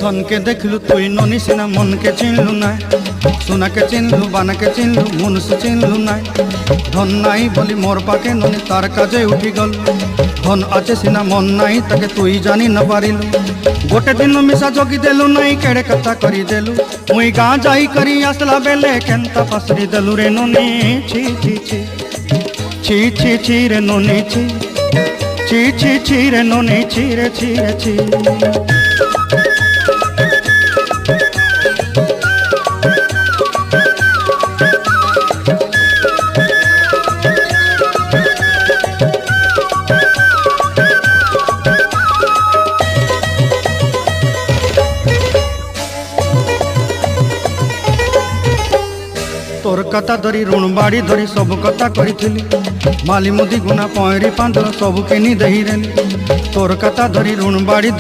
धन के देखलु तुई ननी सिना मन के चिन्हलु ना सोना के चिन्हलु बाना के चिन्हलु मुनुष चिन्हलु ना धन नाई बोली मोर पाके ननी तार काजे उठी गल धन आचे सिना मन नाई ताके तुई जानी न पारिलु गोटे दिन मिसा जोगी देलु नाई केड़े कथा करी देलु मुई गाँ जाई करी आसला बेले केंता पसरी देलु रे ननी छी छी छी छी छी छी रे ननी छी छी छी छी रे ननी छी रे छी रे छी। तोर कथा धरी ऋण बाड़ी धरी सब कथा करी माली मुदी गुना पहरी पांदर सब किनी दही रेली तोर कथा धरी ऋण बाड़ी